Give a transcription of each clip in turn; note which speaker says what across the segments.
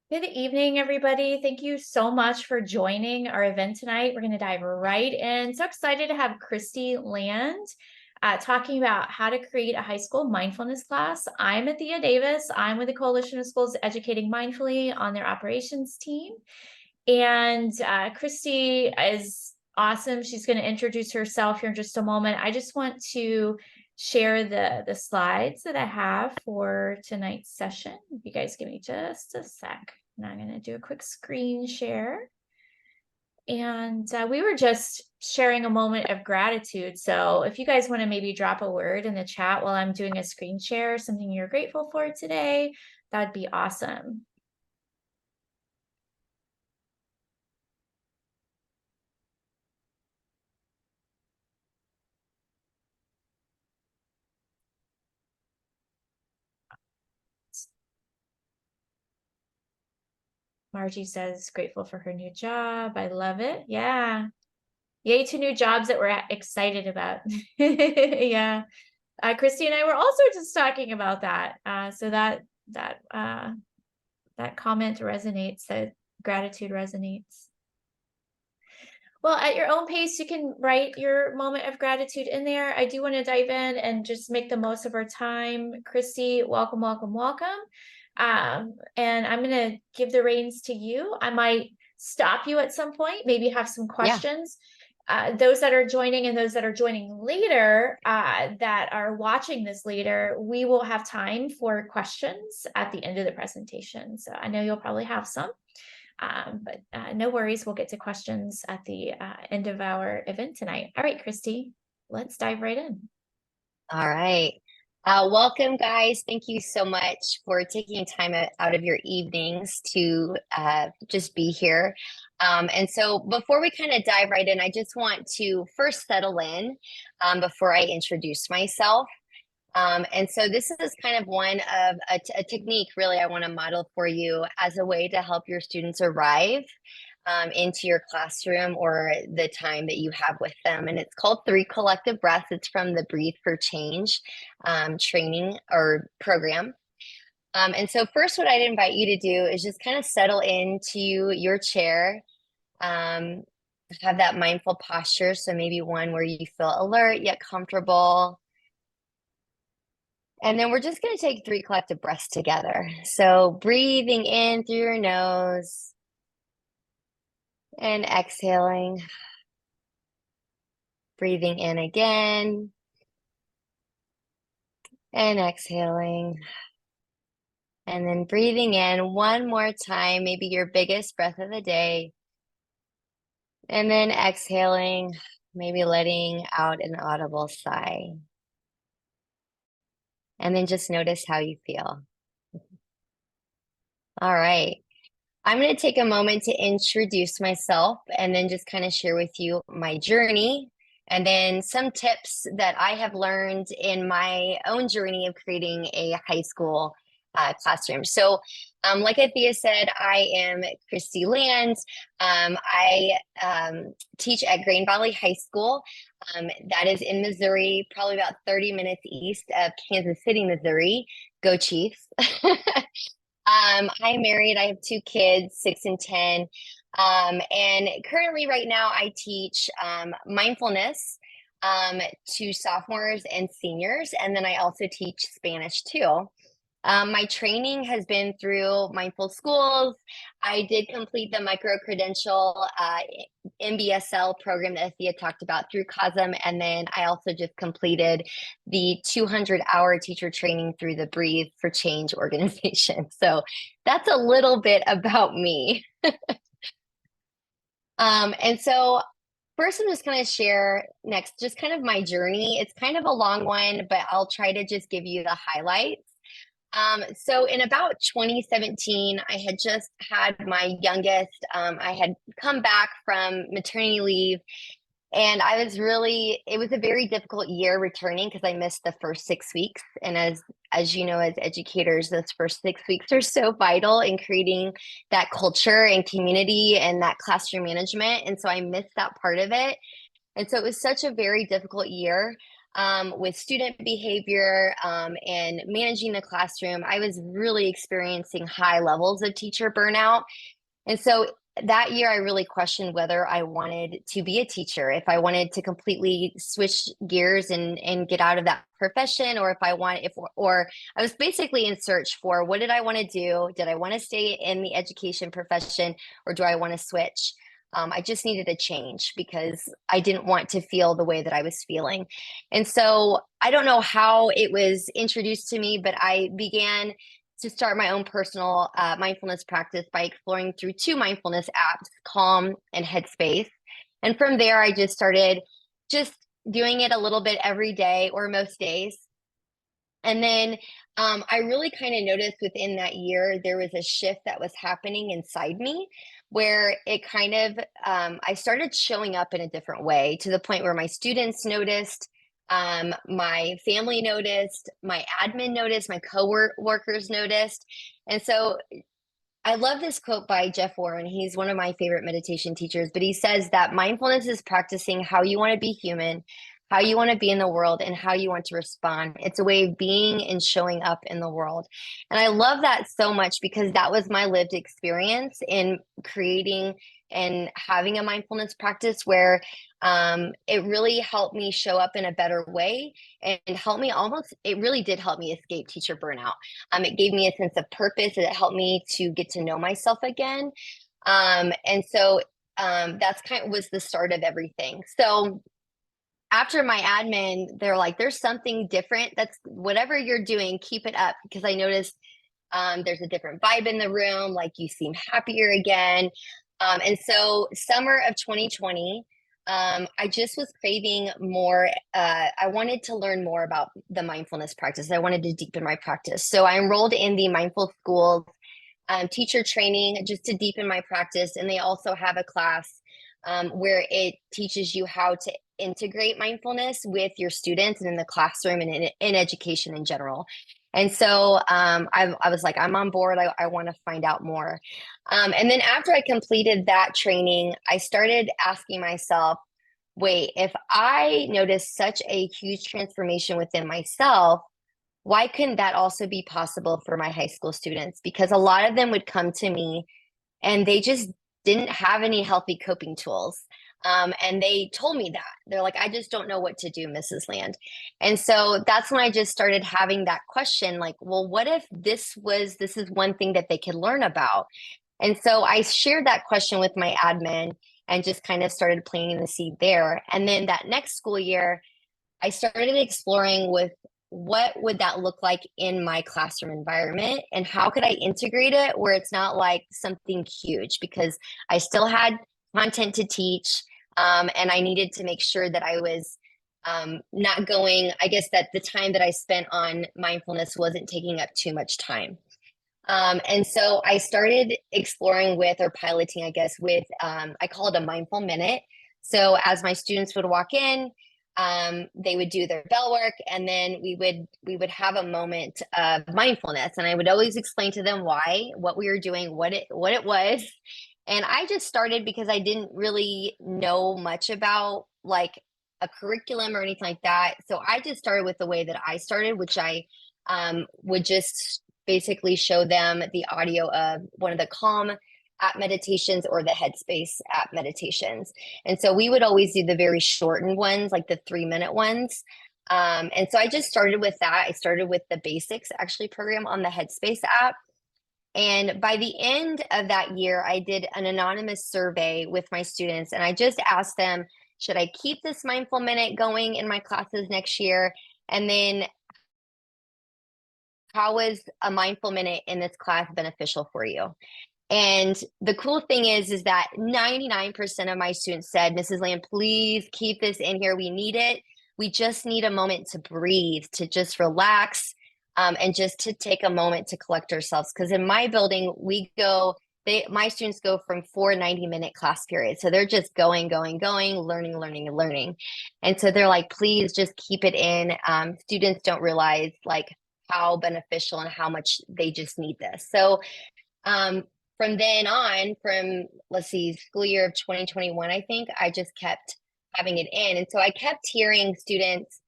Speaker 1: Good evening, everybody. Thank you so much for joining our event tonight. We're going to dive right in. So excited to have Christy Land talking about how to create a high school mindfulness class. I'm Athea Davis. I'm with the Coalition of Schools Educating Mindfully on their operations team. And Christy is awesome. She's going to introduce herself here in just a moment. I just want to share the slides that I have for tonight's session. If you guys give me just a sec. And I'm going to do a quick screen share. And we were just sharing a moment of gratitude. So if you guys want to maybe drop a word in the chat while I'm doing a screen share, something you're grateful for today, that'd be awesome. Margie says grateful for her new job. I love it. Yeah. Yay to new jobs that we're excited about. Yeah. Christy and I were also just talking about that. So that comment resonates, that gratitude resonates. Well, at your own pace, you can write your moment of gratitude in there. I do want to dive in and just make the most of our time. Christy, welcome, welcome, welcome. And I'm going to give the reins to you. I might stop you at some point, maybe have some questions. Those that are joining and those that are joining later, that are watching this later, we will have time for questions at the end of the presentation. So I know you'll probably have some. But no worries, we'll get to questions at the end of our event tonight. All right, Christy, let's dive right in.
Speaker 2: All right. Welcome, guys. Thank you so much for taking time out of your evenings to just be here. And so before we kind of dive right in, I just want to first settle in before I introduce myself. And so this is kind of one of a technique really I want to model for you as a way to help your students arrive into your classroom or the time that you have with them. And it's called 3 Collective Breaths. It's from the Breathe for Change training or program. And so first, what I'd invite you to do is just kind of settle into your chair. Have that mindful posture. So maybe one where you feel alert yet comfortable. And then we're just going to take 3 collective breaths together. So breathing in through your nose and exhaling. Breathing in again and exhaling. And then breathing in one more time, maybe your biggest breath of the day. And then exhaling, maybe letting out an audible sigh. And then just notice how you feel. All right. I'm going to take a moment to introduce myself and then just kind of share with you my journey and then some tips that I have learned in my own journey of creating a high school classroom. So like Athea said, I am Christy Land. I teach at Grain Valley High School. That is in Missouri, probably about 30 minutes east of Kansas City, Missouri. Go Chiefs. I'm married. I have 2 kids, 6 and 10. And currently right now I teach mindfulness to sophomores and seniors. And then I also teach Spanish too. My training has been through Mindful Schools. I did complete the micro-credential MBSL program that Athea talked about through COSM. And then I also just completed the 200-hour teacher training through the Breathe for Change organization. So that's a little bit about me. And so first, I'm just going to share next just kind of my journey. It's kind of a long one, but I'll try to just give you the highlights. So in about 2017, I had just had my youngest. I had come back from maternity leave, and it was a very difficult year returning because I missed the first 6 weeks. And as you know, as educators, those first 6 weeks are so vital in creating that culture and community and that classroom management. And so I missed that part of it. And so it was such a very difficult year. with student behavior and managing the classroom, I was really experiencing high levels of teacher burnout. And so that year, I really questioned whether I wanted to be a teacher, if I wanted to completely switch gears and get out of that profession, or if I want, if or I was basically in search for what did I want to do? Did I want to stay in the education profession, or do I want to switch? I just needed a change because I didn't want to feel the way that I was feeling. And so I don't know how it was introduced to me, but I began to start my own personal mindfulness practice by exploring through two mindfulness apps, Calm and Headspace. And from there, I just started just doing it a little bit every day or most days. And then I really kind of noticed within that year, there was a shift that was happening inside me where it kind of, I started showing up in a different way to the point where my students noticed, my family noticed, my admin noticed, my co-workers noticed. And so I love this quote by Jeff Warren. He's one of my favorite meditation teachers, but he says that mindfulness is practicing how you want to be human, how you want to be in the world, and how you want to respond. It's a way of being and showing up in the world. And I love that so much because that was my lived experience in creating and having a mindfulness practice where it really helped me show up in a better way and help me almost, it really did help me escape teacher burnout. It gave me a sense of purpose. It helped me to get to know myself again. And so that's kind of was the start of everything. So after my admin, they're like, there's something different. That's whatever you're doing, keep it up. Because I noticed there's a different vibe in the room, like you seem happier again. And so summer of 2020, I just was craving more. I wanted to learn more about the mindfulness practice. I wanted to deepen my practice. So I enrolled in the Mindful Schools teacher training just to deepen my practice. And they also have a class where it teaches you how to integrate mindfulness with your students and in the classroom and in education in general. And so I was like, I'm on board. I want to find out more. And then after I completed that training, I started asking myself, wait, if I noticed such a huge transformation within myself, why couldn't that also be possible for my high school students? Because a lot of them would come to me and they just didn't have any healthy coping tools. And they told me that. They're like, I just don't know what to do, Mrs. Land. And so that's when I just started having that question like, well, what if this is one thing that they could learn about? And so I shared that question with my admin and just kind of started planting the seed there. And then that next school year, I started exploring with what would that look like in my classroom environment and how could I integrate it where it's not like something huge because I still had content to teach and I needed to make sure that I was not going, I guess that the time that I spent on mindfulness wasn't taking up too much time. And so I started exploring with or piloting, I guess, with I call it a mindful minute. So as my students would walk in, they would do their bell work, and then we would have a moment of mindfulness. And I would always explain to them why, what we were doing, what it was. And I just started because I didn't really know much about like a curriculum or anything like that. So I just started with the way that I started, which I would just basically show them the audio of one of the Calm app meditations or the Headspace app meditations. And so we would always do the very shortened ones, like the 3-minute ones. And so I just started with that. I started with the basics actually program on the Headspace app. And by the end of that year, I did an anonymous survey with my students and I just asked them, should I keep this mindful minute going in my classes next year? And then how was a mindful minute in this class beneficial for you? And the cool thing is that 99% of my students said, Mrs. Lamb, please keep this in here. We need it. We just need a moment to breathe, to just relax, and just to take a moment to collect ourselves. Because in my building, my students go from 4 90-minute class periods. So they're just going, learning, and learning. And so they're like, please just keep it in. Students don't realize like how beneficial and how much they just need this. So from then on, from let's see, school year of 2021, I think I just kept having it in. And so I kept hearing students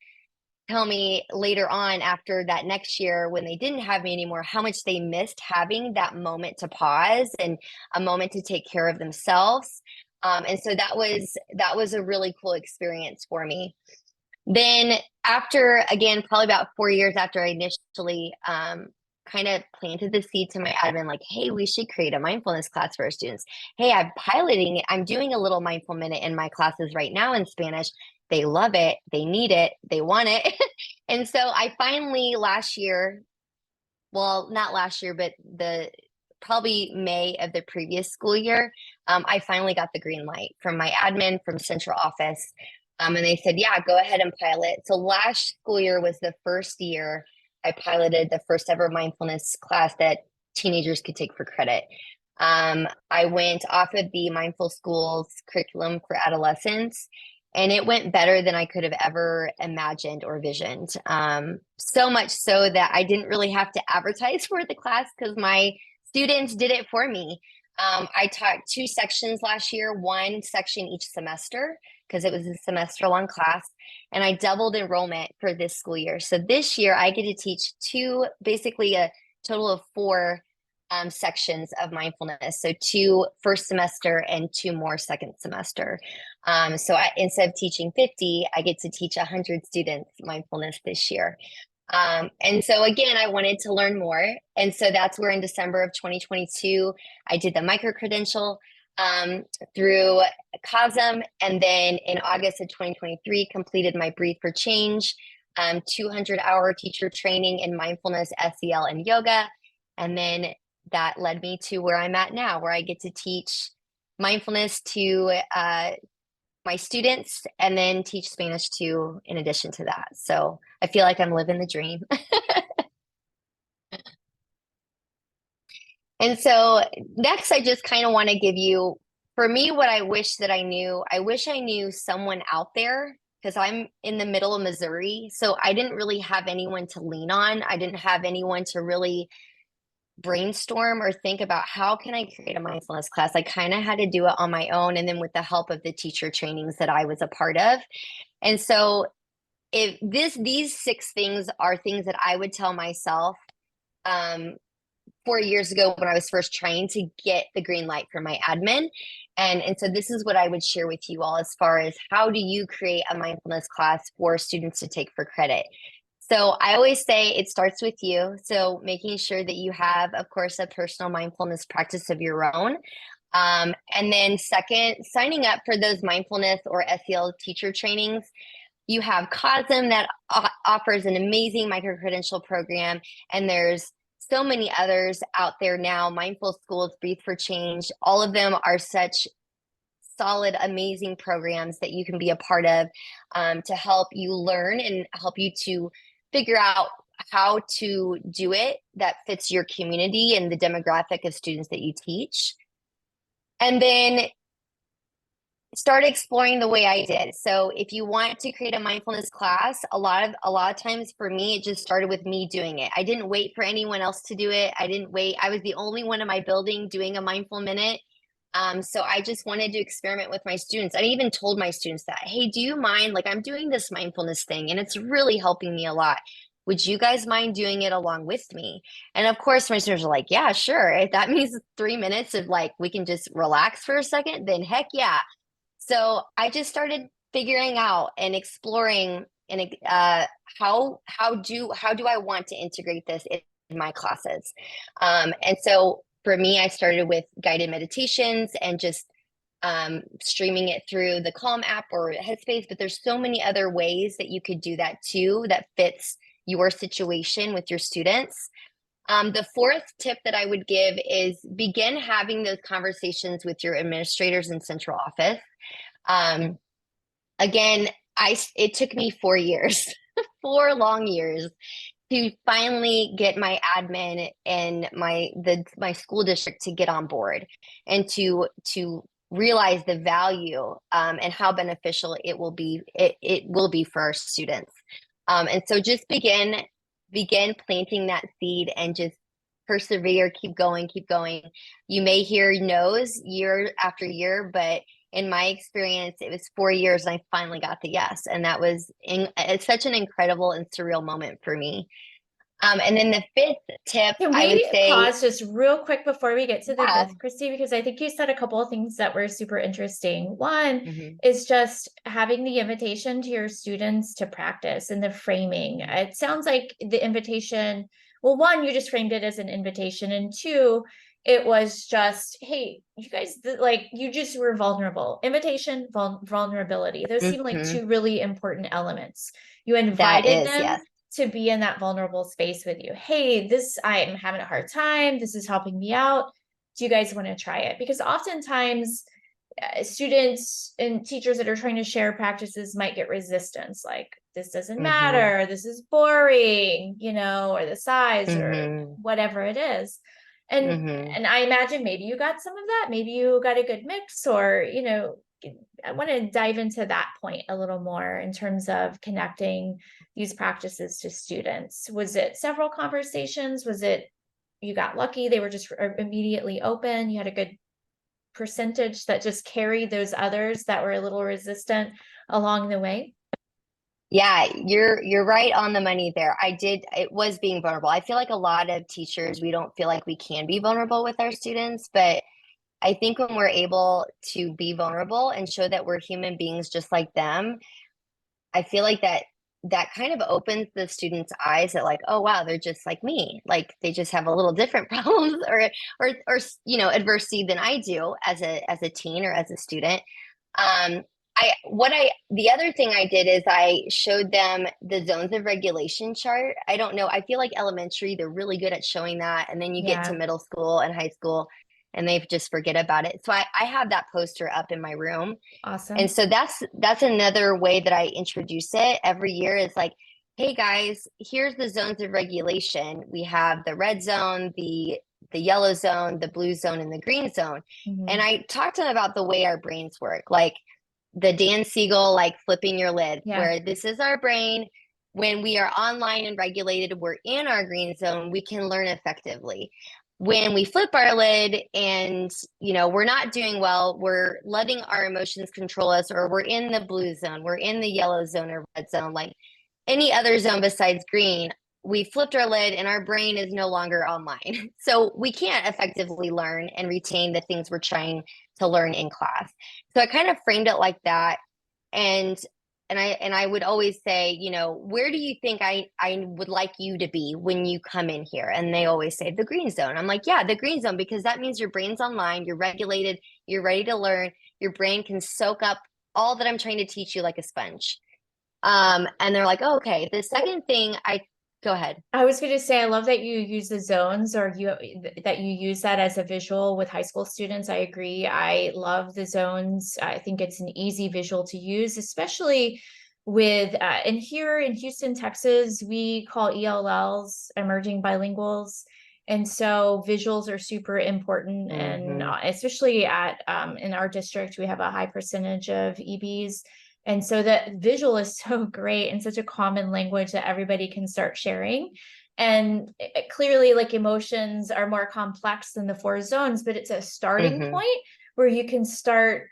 Speaker 2: tell me later on after that next year when they didn't have me anymore, how much they missed having that moment to pause and a moment to take care of themselves. And so that was a really cool experience for me. Then after, again, probably about 4 years after I initially kind of planted the seed to my admin, like, hey, we should create a mindfulness class for our students. Hey, I'm piloting it. I'm doing a little mindful minute in my classes right now in Spanish. They love it. They need it. They want it. And so I finally last year, well, not last year, but the probably May of the previous school year, I finally got the green light from my admin from central office. And they said, yeah, go ahead and pilot. So last school year was the first year I piloted the first ever mindfulness class that teenagers could take for credit. I went off of the Mindful Schools curriculum for adolescents, and it went better than I could have ever imagined or visioned. So much so that I didn't really have to advertise for the class because my students did it for me. I taught 2 sections last year, 1 section each semester because it was a semester long class, and I doubled enrollment for this school year. So this year I get to teach 2, basically a total of 4 sections of mindfulness. So 2 first semester and 2 more second semester. Instead of teaching 50, I get to teach 100 students mindfulness this year. And so again, I wanted to learn more. And so that's where in December of 2022, I did the micro credential through COSM. And then in August of 2023, completed my Breathe for Change 200-hour teacher training in mindfulness, SEL, and yoga. And then that led me to where I'm at now, where I get to teach mindfulness to my students and then teach Spanish too, in addition to that. So I feel like I'm living the dream. And so next, I just kind of want to give you, for me, what I wish that I knew. I wish I knew someone out there because I'm in the middle of Missouri. So I didn't really have anyone to lean on. I didn't have anyone to really brainstorm or think about how can I create a mindfulness class. I kind of had to do it on my own, and then with the help of the teacher trainings that I was a part of. And so if these 6 things are things that I would tell myself 4 years ago when I was first trying to get the green light from my admin. And so this is what I would share with you all as far as how do you create a mindfulness class for students to take for credit. So I always say it starts with you. So making sure that you have, of course, a personal mindfulness practice of your own. And then second, signing up for those mindfulness or SEL teacher trainings. You have COSM that offers an amazing micro-credential program, and there's so many others out there now. Mindful Schools, Breathe for Change, all of them are such solid, amazing programs that you can be a part of to help you learn and help you to figure out how to do it that fits your community and the demographic of students that you teach. And then start exploring the way I did. So if you want to create a mindfulness class, a lot of times for me, it just started with me doing it. I didn't wait for anyone else to do it. I didn't wait. I was the only one in my building doing a mindful minute. So I just wanted to experiment with my students. I even told my students that, hey, do you mind? Like, I'm doing this mindfulness thing and it's really helping me a lot. Would you guys mind doing it along with me? And of course, my students are like, yeah, sure. If that means 3 minutes of like, we can just relax for a second, then heck yeah. So I just started figuring out and exploring and how do I want to integrate this in my classes. And so for me, I started with guided meditations and just streaming it through the Calm app or Headspace. But there's so many other ways that you could do that too that fits your situation with your students. The 4th tip that I would give is begin having those conversations with your administrators in central office. Again, it took me 4 years, 4 long years to finally get my admin and my school district to get on board and to realize the value and how beneficial it will be for our students. And so just begin planting that seed and just persevere, keep going. You may hear no's year after year, but in my experience, it was 4 years and I finally got the yes. And that was it's such an incredible and surreal moment for me. And then the fifth tip,
Speaker 1: Can
Speaker 2: I would
Speaker 1: we
Speaker 2: say,
Speaker 1: pause just real quick before we get to the
Speaker 2: yeah.
Speaker 1: fifth, Christy? Because I think you said a couple of things that were super interesting. One
Speaker 2: Hmm.
Speaker 1: is just having the invitation to your students to practice and the framing. It sounds like the invitation, well, one, you just framed it as an invitation, and two, it was just, hey, you guys, like, you just were vulnerable. Invitation, vulnerability. Those seem like
Speaker 2: Hmm.
Speaker 1: two really important elements. You
Speaker 2: That
Speaker 1: invited
Speaker 2: is,
Speaker 1: them
Speaker 2: yes.
Speaker 1: to be in that vulnerable space with you. Hey, this, I'm having a hard time. This is helping me out. Do you guys want to try it? Because oftentimes students and teachers that are trying to share practices might get resistance, like, this doesn't
Speaker 2: Hmm.
Speaker 1: matter, this is boring, or the size or
Speaker 2: Hmm.
Speaker 1: whatever it is. And
Speaker 2: Hmm.
Speaker 1: and I imagine maybe you got some of that, maybe you got a good mix, or I want to dive into that point a little more in terms of connecting these practices to students. Was it several conversations? Was it you got lucky, they were just immediately open, you had a good percentage that just carried those others that were a little resistant along the way?
Speaker 2: Yeah, you're right on the money there. It was being vulnerable. I feel like a lot of teachers, we don't feel like we can be vulnerable with our students, but I think when we're able to be vulnerable and show that we're human beings just like them, I feel like that kind of opens the students' eyes that, like, oh wow, they're just like me. Like they just have a little different problems or adversity than I do as a teen or as a student. The other thing I did is I showed them the zones of regulation chart. I don't know. I feel like elementary, they're really good at showing that. And then you get to
Speaker 1: Yeah,
Speaker 2: middle school and high school and they just forget about it. So I have that poster up in my room. And
Speaker 1: awesome.
Speaker 2: so that's another way that I introduce it every year is like, hey guys, here's the zones of regulation. We have the red zone, the yellow zone, the blue zone, and the green zone. And
Speaker 1: Mhm.
Speaker 2: I talked to them about the way our brains work, like the Dan Siegel, like flipping your lid,
Speaker 1: Yeah.
Speaker 2: where this is our brain. When we are online and regulated, we're in our green zone, we can learn effectively. When we flip our lid and we're not doing well, we're letting our emotions control us, or we're in the blue zone, we're in the yellow zone or red zone, like any other zone besides green. We flipped our lid and our brain is no longer online. So we can't effectively learn and retain the things we're trying to learn in class. So I kind of framed it like that. And I would always say, where do you think I would like you to be when you come in here? And they always say the green zone. I'm like, yeah, the green zone, because that means your brain's online, you're regulated, you're ready to learn, your brain can soak up all that I'm trying to teach you like a sponge. And they're like, oh, okay. The second thing I Go ahead.
Speaker 1: I was going to say, I love that you use the zones, or that you use that as a visual with high school students. I agree. I love the zones. I think it's an easy visual to use, especially with, and here in Houston, Texas, we call ELLs emerging bilinguals. And so visuals are super important. And
Speaker 2: Mm-hmm.
Speaker 1: especially in our district, we have a high percentage of EBs. And so that visual is so great and such a common language that everybody can start sharing. And clearly, like, emotions are more complex than the four zones, but it's a starting
Speaker 2: Mm-hmm.
Speaker 1: point where you can start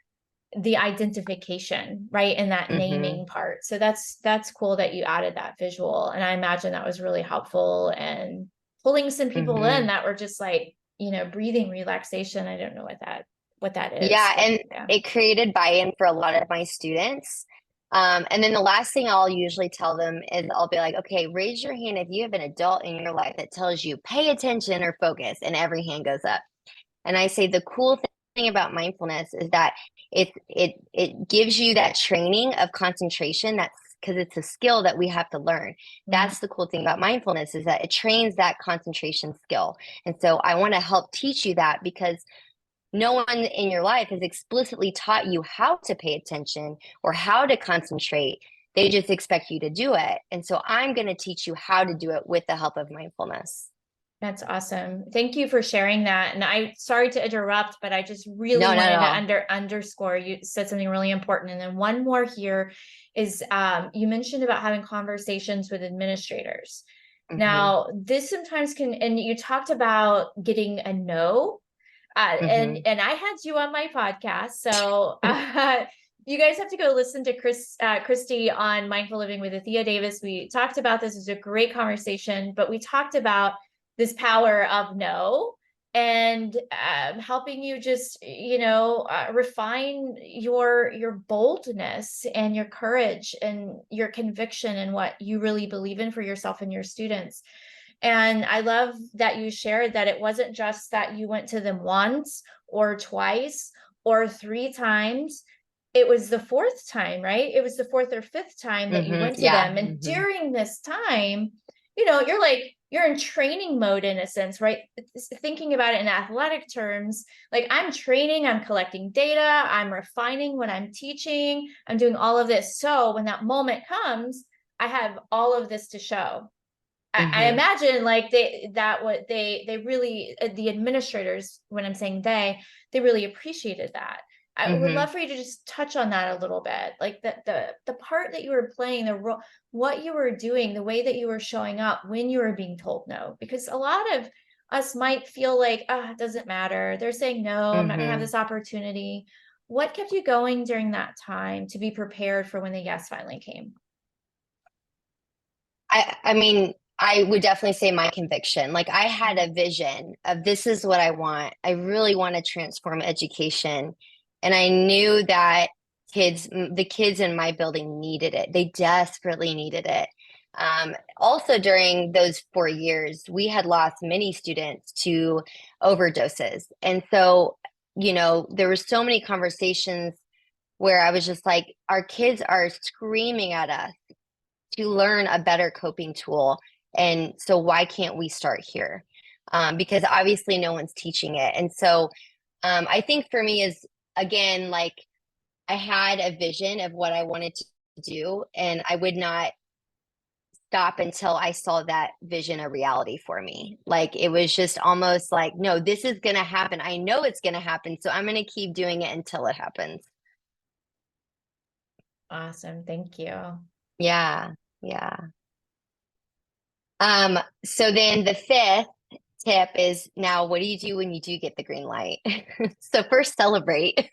Speaker 1: the identification, right, in that
Speaker 2: Mm-hmm.
Speaker 1: naming part. So that's cool that you added that visual. And I imagine that was really helpful and pulling some people in
Speaker 2: Mm-hmm.
Speaker 1: that were just like, breathing relaxation. I don't know what that is,
Speaker 2: Yeah,
Speaker 1: but
Speaker 2: and
Speaker 1: yeah.
Speaker 2: it created buy-in for a lot of my students. And then the last thing I'll usually tell them is I'll be like, okay, raise your hand if you have an adult in your life that tells you pay attention or focus, and every hand goes up. And I say the cool thing about mindfulness is that it gives you that training of concentration. That's because it's a skill that we have to learn.
Speaker 1: Mhm.
Speaker 2: That's the cool thing about mindfulness is that it trains that concentration skill. And so I want to help teach you that because no one in your life has explicitly taught you how to pay attention or how to concentrate. They just expect you to do it. And so I'm going to teach you how to do it with the help of mindfulness.
Speaker 1: That's awesome. Thank you for sharing that. And I sorry to interrupt, but I just really
Speaker 2: No, not
Speaker 1: wanted
Speaker 2: at
Speaker 1: to
Speaker 2: all.
Speaker 1: underscore you said something really important. And then one more here is you mentioned about having conversations with administrators.
Speaker 2: Mm-hmm.
Speaker 1: Now, this sometimes can, and you talked about getting a no.
Speaker 2: Mm-hmm.
Speaker 1: And I had you on my podcast, so you guys have to go listen to Christy on Mindful Living with Athea Davis. We talked about this. It was a great conversation, but we talked about this power of no, and helping you just, refine your boldness and your courage and your conviction in what you really believe in for yourself and your students. And I love that you shared that it wasn't just that you went to them once or twice or three times. It was the fourth time, right? It was the fourth or fifth time that you
Speaker 2: Mm-hmm.
Speaker 1: went to
Speaker 2: Yeah.
Speaker 1: them. And
Speaker 2: Mm-hmm.
Speaker 1: during this time, you're in training mode in a sense, right? Thinking about it in athletic terms, like I'm training, I'm collecting data, I'm refining what I'm teaching, I'm doing all of this. So when that moment comes, I have all of this to show. I
Speaker 2: Mm-hmm.
Speaker 1: imagine like they really, the administrators, when I'm saying they really appreciated that. I would
Speaker 2: Mm-hmm.
Speaker 1: love for you to just touch on that a little bit, like the part that you were playing, the role, what you were doing, the way that you were showing up when you were being told no, because a lot of us might feel like, it doesn't matter. They're saying no, I'm not gonna have
Speaker 2: Mm-hmm.
Speaker 1: this opportunity. What kept you going during that time to be prepared for when the yes finally came?
Speaker 2: I mean, I would definitely say my conviction. Like I had a vision of this is what I want. I really want to transform education. And I knew that the kids in my building needed it. They desperately needed it. Also, during those 4 years, we had lost many students to overdoses. And so, there were so many conversations where I was just like, our kids are screaming at us to learn a better coping tool. And so why can't we start here? Because obviously no one's teaching it. And so I think for me is, again, like I had a vision of what I wanted to do, and I would not stop until I saw that vision a reality for me. Like it was just almost like, no, this is going to happen. I know it's going to happen. So I'm going to keep doing it until it happens.
Speaker 1: Awesome. Thank you.
Speaker 2: Yeah. Yeah. So then the fifth tip is, now what do you do when you do get the green light? So first celebrate,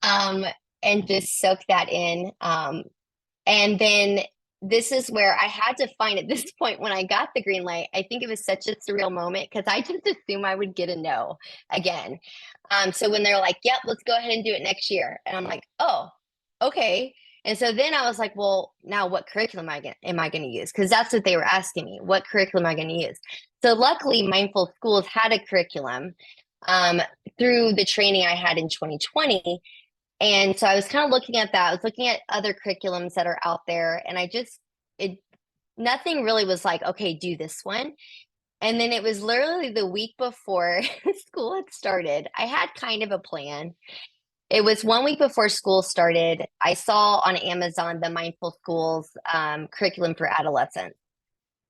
Speaker 2: um, and just soak that in. And then this is where I had to find at this point when I got the green light. I think it was such a surreal moment because I just assumed I would get a no again. So when they're like, yep, let's go ahead and do it next year. And I'm like, oh, okay. And so then I was like, well, now what curriculum am I going to use? Because that's what they were asking me. What curriculum am I going to use? So luckily, Mindful Schools had a curriculum um, through the training I had in 2020. And so I was kind of looking at that. I was looking at other curriculums that are out there, and nothing really was like, okay, do this one. And then it was literally the week before school had started. I had kind of a plan. It was 1 week before school started. I saw on Amazon the Mindful Schools curriculum for adolescents.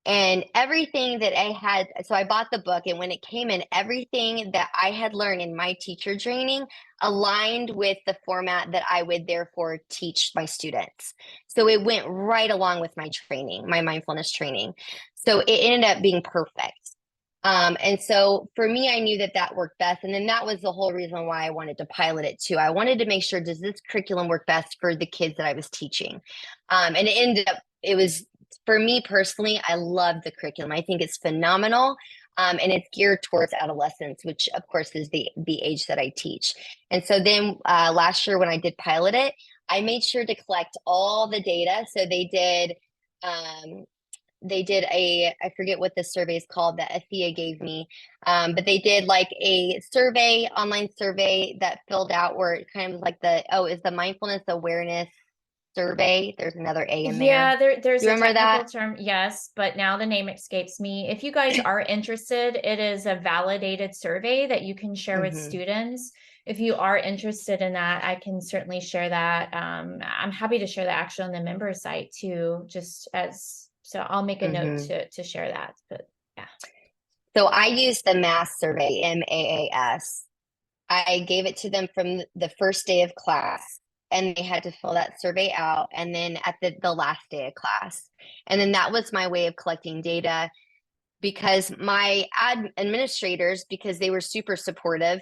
Speaker 2: And everything that I had, so I bought the book, and when it came in, everything that I had learned in my teacher training aligned with the format that I would therefore teach my students. So it went right along with my training, my mindfulness training. So it ended up being perfect. And so for me, I knew that that worked best. And then that was the whole reason why I wanted to pilot it too. I wanted to make sure, does this curriculum work best for the kids that I was teaching? And it ended up, it was, for me personally, I love the curriculum. I think it's phenomenal. And it's geared towards adolescents, which of course is the age that I teach. And so then last year when I did pilot it, I made sure to collect all the data. So um, they did I forget what the survey is called that Athea gave me, but they did like a survey, online survey that filled out where it kind of like is the mindfulness awareness survey. There's another A in there.
Speaker 1: Yeah, there's
Speaker 2: You
Speaker 1: a
Speaker 2: remember
Speaker 1: technical
Speaker 2: that?
Speaker 1: term, yes, but now the name escapes me. If you guys are interested, it is a validated survey that you can share with
Speaker 2: Mm-hmm.
Speaker 1: students. If you are interested in that, I can certainly share that. I'm happy to share that actually on the member site too, so I'll make a note
Speaker 2: Mm-hmm.
Speaker 1: to share that. But yeah.
Speaker 2: So I used the MAS survey, MAAS. I gave it to them from the first day of class, and they had to fill that survey out. And then at the last day of class. And then that was my way of collecting data, because my administrators, because they were super supportive,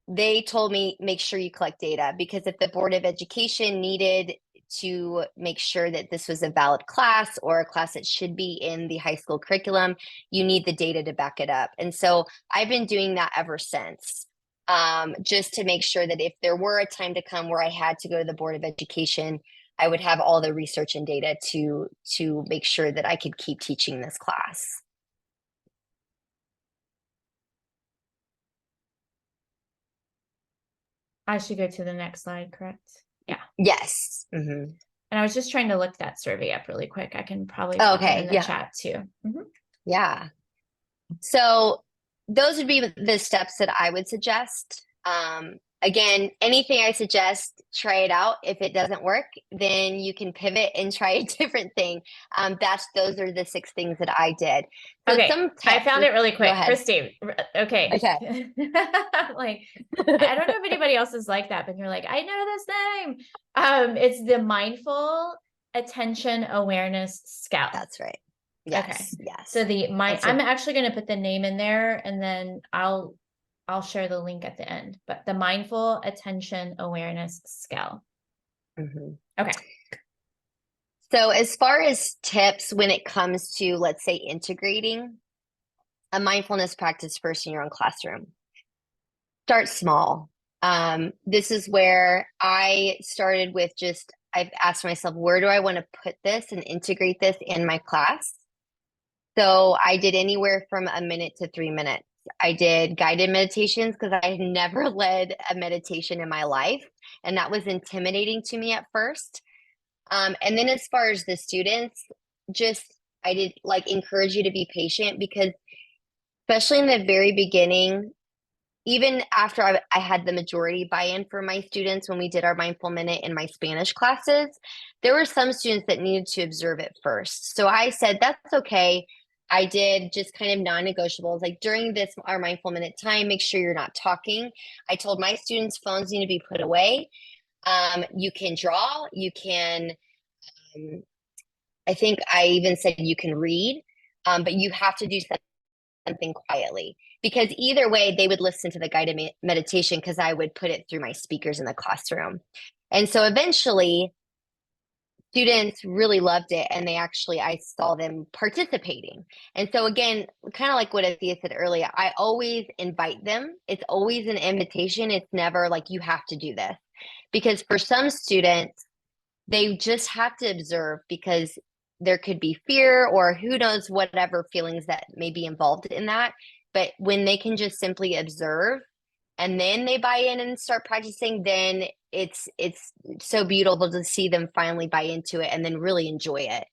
Speaker 2: they told me, make sure you collect data, because if the Board of Education needed to make sure that this was a valid class or a class that should be in the high school curriculum, you need the data to back it up. And so I've been doing that ever since, just to make sure that if there were a time to come where I had to go to the Board of Education, I would have all the research and data to make sure that I could keep teaching this class.
Speaker 1: I should go to the next slide, correct? Yeah.
Speaker 2: Yes. Mm-hmm.
Speaker 1: And I was just trying to look that survey up really quick. I can probably pop it in the chat too. Mm-hmm.
Speaker 2: Yeah. So those would be the steps that I would suggest. Again, anything I suggest, try it out. If it doesn't work, then you can pivot and try a different thing. Those are the 6 things that I did. So
Speaker 1: okay, I found it really quick. Christy, okay. Like, I don't know if anybody else is like that, but you're like, I know this name. It's the Mindful Attention Awareness Scale.
Speaker 2: That's right. Yes.
Speaker 1: Okay.
Speaker 2: Yes.
Speaker 1: So I'm actually going to put the name in there, and then I'll share the link at the end, but the Mindful Attention Awareness Scale.
Speaker 2: Mm-hmm.
Speaker 1: Okay.
Speaker 2: So as far as tips when it comes to, let's say, integrating a mindfulness practice first in your own classroom, start small. This is where I started with I've asked myself, where do I want to put this and integrate this in my class? So I did anywhere from a minute to 3 minutes. I did guided meditations because I had never led a meditation in my life, and that was intimidating to me at first. And then as far as the students, I did encourage you to be patient, because especially in the very beginning, even after I had the majority buy-in for my students when we did our mindful minute in my Spanish classes, there were some students that needed to observe it first. So I said, that's okay. I did just kind of non-negotiables, like during our mindful minute time, make sure you're not talking. I told my students phones need to be put away. You can draw, you can, I think I even said you can read, but you have to do something quietly, because either way they would listen to the guided meditation, because I would put it through my speakers in the classroom. And so eventually students really loved it, and I saw them participating. And so again, kind of like what Athea said earlier, I always invite them. It's always an invitation. It's never like you have to do this, because for some students, they just have to observe, because there could be fear or who knows whatever feelings that may be involved in that. But when they can just simply observe and then they buy in and start practicing, then it's so beautiful to see them finally buy into it and then really enjoy it,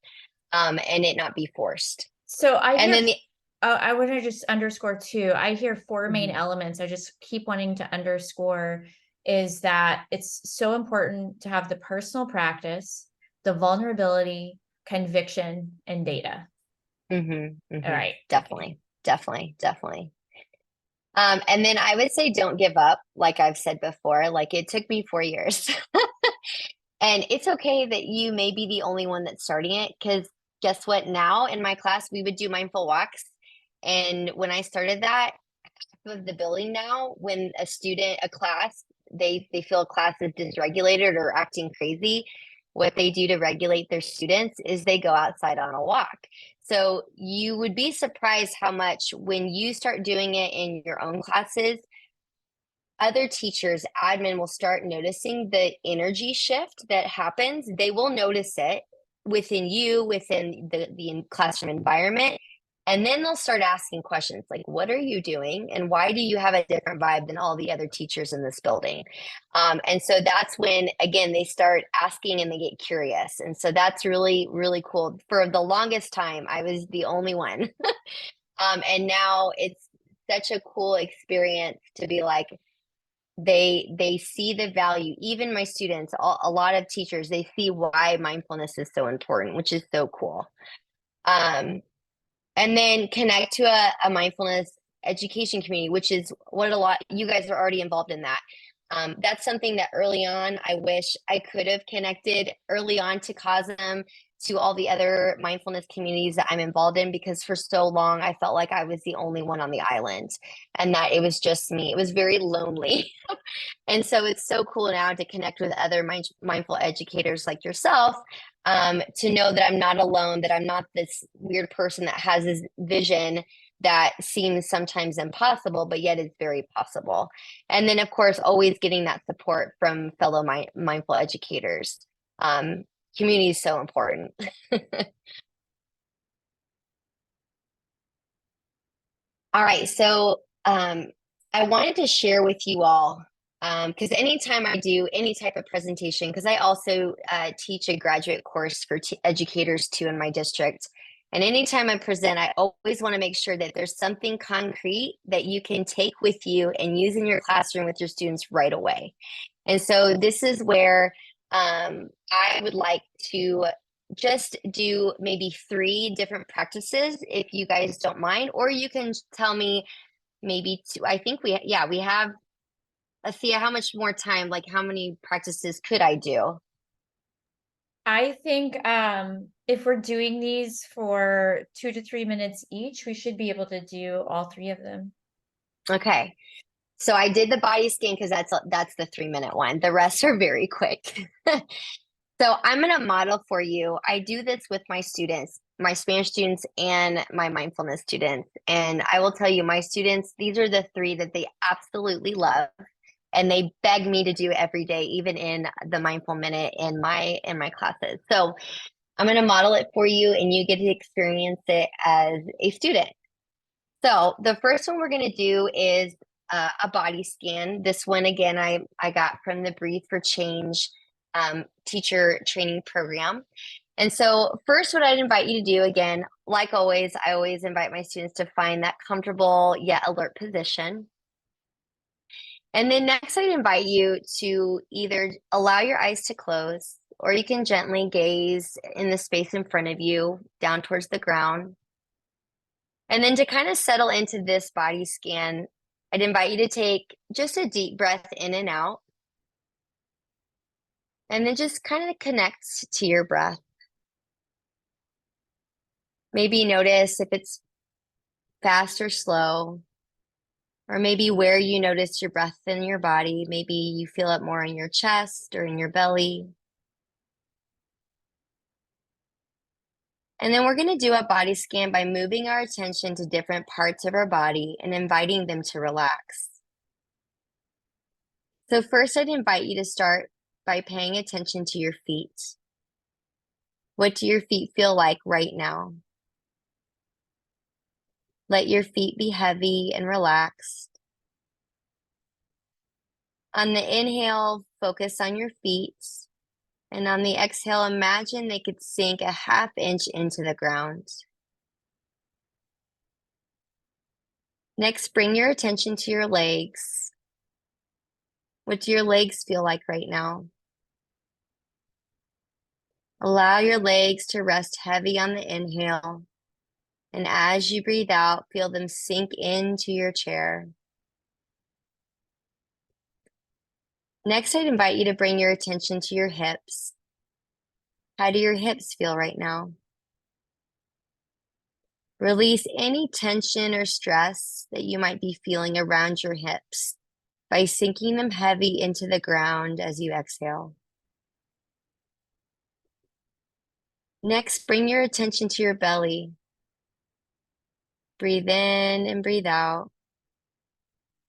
Speaker 2: and it not be forced.
Speaker 1: So I want to just underscore too. I hear 4 main elements. I just keep wanting to underscore is that it's so important to have the personal practice, the vulnerability, conviction, and data. All right.
Speaker 2: Definitely. And then I would say don't give up. Like I've said before, like it took me 4 years. And it's okay that you may be the only one that's starting it, because guess what? Now in my class, we would do mindful walks. And when I started that, half of the building now, when a class, they feel a class is dysregulated or acting crazy, what they do to regulate their students is they go outside on a walk. So you would be surprised how much, when you start doing it in your own classes, other teachers, admin will start noticing the energy shift that happens. They will notice it within the classroom environment. And then they'll start asking questions like, what are you doing? And why do you have a different vibe than all the other teachers in this building? And so that's when, again, they start asking and they get curious. And so that's really, really cool. For the longest time, I was the only one. And now it's such a cool experience to be like, they see the value. Even my students, a lot of teachers, they see why mindfulness is so important, which is so cool. And then connect to a mindfulness education community, which is what you guys are already involved in that. That's something that early on, I wish I could have connected early on to COSM, to all the other mindfulness communities that I'm involved in, because for so long I felt like I was the only one on the island and that it was just me. It was very lonely. And so it's so cool now to connect with other mindful educators like yourself, to know that I'm not alone, that I'm not this weird person that has this vision that seems sometimes impossible, but yet it's very possible. And then, of course, always getting that support from fellow mindful educators. Community is so important. All right, so I wanted to share with you all, because anytime I do any type of presentation, because I also teach a graduate course for educators too in my district. And anytime I present, I always want to make sure that there's something concrete that you can take with you and use in your classroom with your students right away. And so this is where I would like to just do maybe 3 different practices if you guys don't mind, or you can tell me maybe 2. I think we have, let's see how much more time, like how many practices could I do?
Speaker 1: I think if we're doing these for 2 to 3 minutes each, we should be able to do all 3 of them.
Speaker 2: Okay. So I did the body scan because that's the 3-minute one. The rest are very quick. So I'm going to model for you. I do this with my students, my Spanish students and my mindfulness students. And I will tell you, my students, these are the 3 that they absolutely love. And they beg me to do every day, even in the mindful minute in my classes. So I'm going to model it for you and you get to experience it as a student. So the first one we're going to do is a body scan. This one, again, I got from the Breathe for Change teacher training program. And so first, what I'd invite you to do, again, like always, I always invite my students to find that comfortable yet alert position. And then next, I'd invite you to either allow your eyes to close, or you can gently gaze in the space in front of you down towards the ground. And then to kind of settle into this body scan, I'd invite you to take just a deep breath in and out. And then just kind of connect to your breath. Maybe notice if it's fast or slow, or maybe where you notice your breath in your body. Maybe you feel it more in your chest or in your belly. And then we're going to do a body scan by moving our attention to different parts of our body and inviting them to relax. So first, I'd invite you to start by paying attention to your feet. What do your feet feel like right now? Let your feet be heavy and relaxed. On the inhale, focus on your feet. And on the exhale, imagine they could sink a ½ inch into the ground. Next, bring your attention to your legs. What do your legs feel like right now? Allow your legs to rest heavy on the inhale. And as you breathe out, feel them sink into your chair. Next, I'd invite you to bring your attention to your hips. How do your hips feel right now? Release any tension or stress that you might be feeling around your hips by sinking them heavy into the ground as you exhale. Next, bring your attention to your belly. Breathe in and breathe out.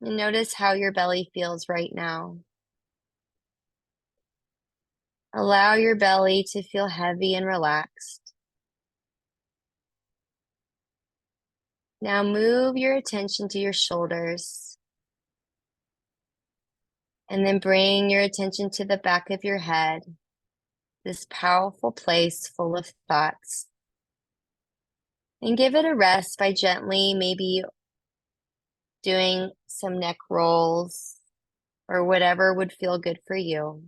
Speaker 2: And notice how your belly feels right now. Allow your belly to feel heavy and relaxed. Now move your attention to your shoulders. And then bring your attention to the back of your head, this powerful place full of thoughts. And give it a rest by gently maybe doing some neck rolls or whatever would feel good for you.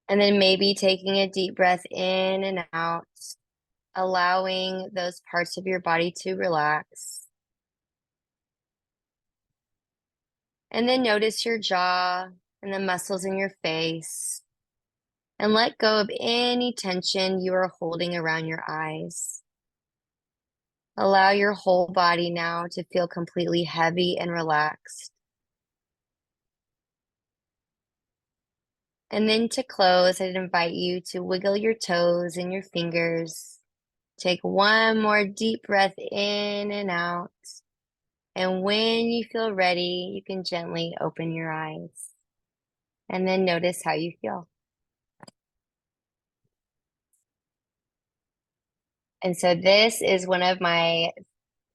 Speaker 2: And then maybe taking a deep breath in and out, allowing those parts of your body to relax. And then notice your jaw and the muscles in your face. And let go of any tension you are holding around your eyes. Allow your whole body now to feel completely heavy and relaxed. And then to close, I'd invite you to wiggle your toes and your fingers. Take one more deep breath in and out. And when you feel ready, you can gently open your eyes and then notice how you feel. And so this is one of my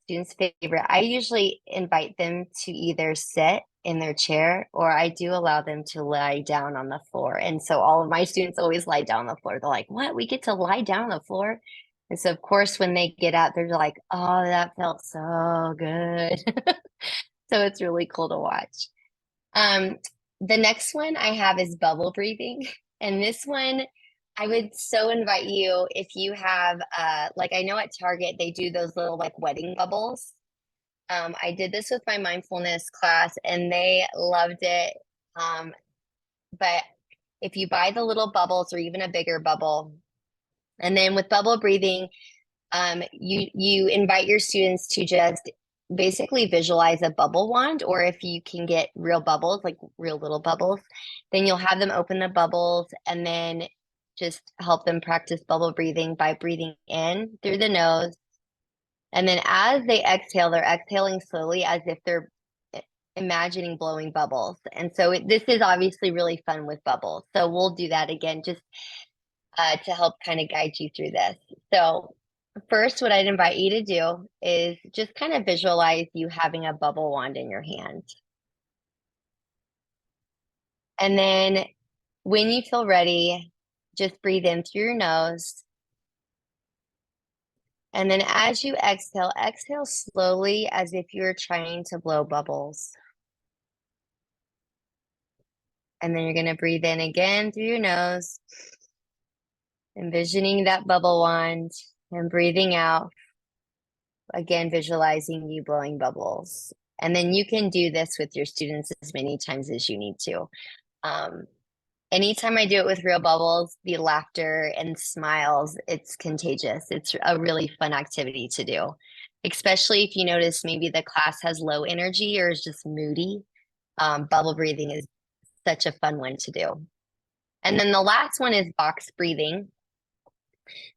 Speaker 2: students' favorite. I usually invite them to either sit in their chair or I do allow them to lie down on the floor. And so all of my students always lie down on the floor. They're like, what? We get to lie down on the floor? And so, of course, when they get out, they're like, oh, that felt so good. So it's really cool to watch. Um, the next one I have is bubble breathing. And this one, I would so invite you if you have, like I know at Target, they do those little like wedding bubbles. I did this with my mindfulness class and they loved it. But if you buy the little bubbles or even a bigger bubble, and then with bubble breathing, you invite your students to just basically visualize a bubble wand, or if you can get real bubbles, like real little bubbles, then you'll have them open the bubbles and then just help them practice bubble breathing by breathing in through the nose. And then as they exhale, they're exhaling slowly as if they're imagining blowing bubbles. And so this is obviously really fun with bubbles. So we'll do that again just to help kind of guide you through this. So first, what I'd invite you to do is just kind of visualize you having a bubble wand in your hand. And then when you feel ready, just breathe in through your nose. And then as you exhale, exhale slowly as if you're trying to blow bubbles. And then you're going to breathe in again through your nose, envisioning that bubble wand, and breathing out, again, visualizing you blowing bubbles. And then you can do this with your students as many times as you need to. Anytime I do it with real bubbles, the laughter and smiles, it's contagious. It's a really fun activity to do, especially if you notice maybe the class has low energy or is just moody. Bubble breathing is such a fun one to do. And then the last one is box breathing.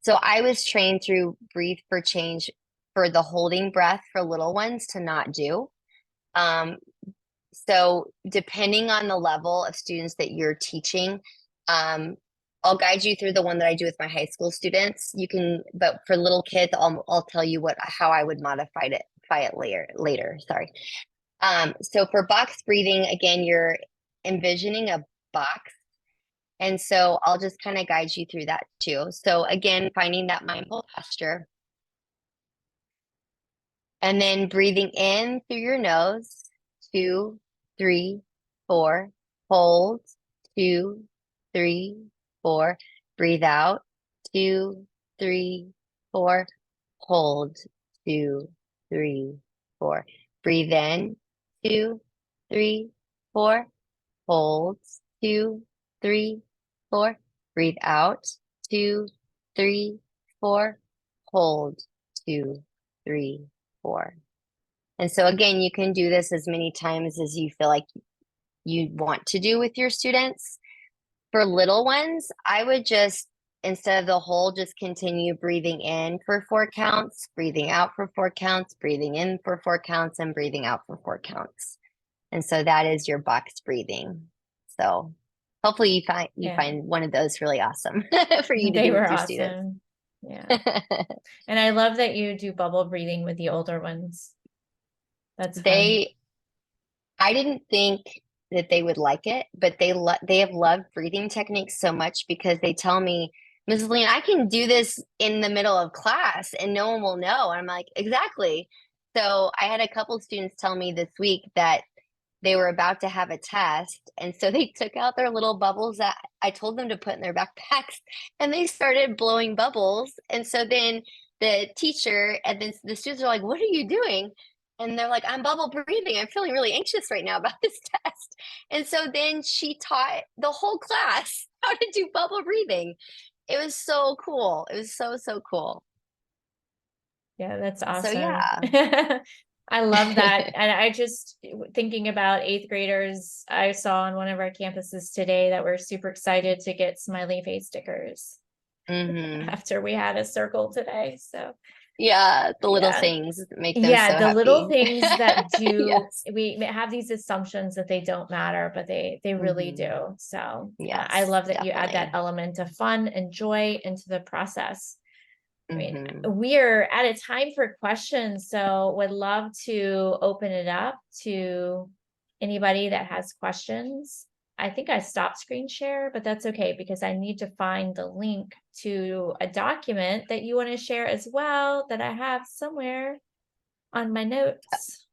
Speaker 2: So I was trained through Breathe for Change for the holding breath for little ones to not do. So depending on the level of students that you're teaching, I'll guide you through the one that I do with my high school students. You can, but for little kids, I'll tell you how I would modify it later. Sorry. So for box breathing, again, you're envisioning a box. And so I'll just kind of guide you through that too. So again, finding that mindful posture. And then breathing in through your nose, 2, 3, 4, hold, 2, 3, 4, breathe out, 2, 3, 4, hold, 2, 3, 4, breathe in, 2, 3, 4, hold, 2, 3, 4, breathe out, 2, 3, 4, hold, 2, 3, 4. And so again, you can do this as many times as you feel like you want to do with your students. For little ones, I would just, instead of the hold, just continue breathing in for 4 counts, breathing out for 4 counts, breathing in for 4 counts, and breathing out for 4 counts. And so that is your box breathing. So hopefully you find one of those really awesome for you to
Speaker 1: They
Speaker 2: do with
Speaker 1: were
Speaker 2: your
Speaker 1: awesome.
Speaker 2: students.
Speaker 1: Yeah. And I love that you do bubble breathing with the older ones. That's fun.
Speaker 2: I didn't think that they would like it, but they have loved breathing techniques so much because they tell me, Mrs. Lean, I can do this in the middle of class and no one will know. And I'm like, exactly. So I had a couple students tell me this week that they were about to have a test. And so they took out their little bubbles that I told them to put in their backpacks and they started blowing bubbles. And so then the teacher and then the students are like, what are you doing? And they're like, I'm bubble breathing. I'm feeling really anxious right now about this test. And so then she taught the whole class how to do bubble breathing. It was so cool. It was so, so cool.
Speaker 1: Yeah, that's
Speaker 2: So
Speaker 1: awesome.
Speaker 2: yeah.
Speaker 1: I love that. And I just thinking about eighth graders I saw on one of our campuses today that were super excited to get smiley face stickers
Speaker 2: Hmm.
Speaker 1: after we had a circle today. So
Speaker 2: Yeah, the little
Speaker 1: yeah.
Speaker 2: things make them
Speaker 1: Yeah,
Speaker 2: so
Speaker 1: the little
Speaker 2: happy.
Speaker 1: things that do,
Speaker 2: Yes.
Speaker 1: we have these assumptions that they don't matter, but they really
Speaker 2: Hmm.
Speaker 1: do. So I
Speaker 2: Yes,
Speaker 1: love that you add that
Speaker 2: definitely.
Speaker 1: element of fun and joy into the process. I mean,
Speaker 2: Hmm.
Speaker 1: we're at a time for questions, so would love to open it up to anybody that has questions. I think I stopped screen share, but that's okay because I need to find the link to a document that you want to share as well that I have somewhere on my notes.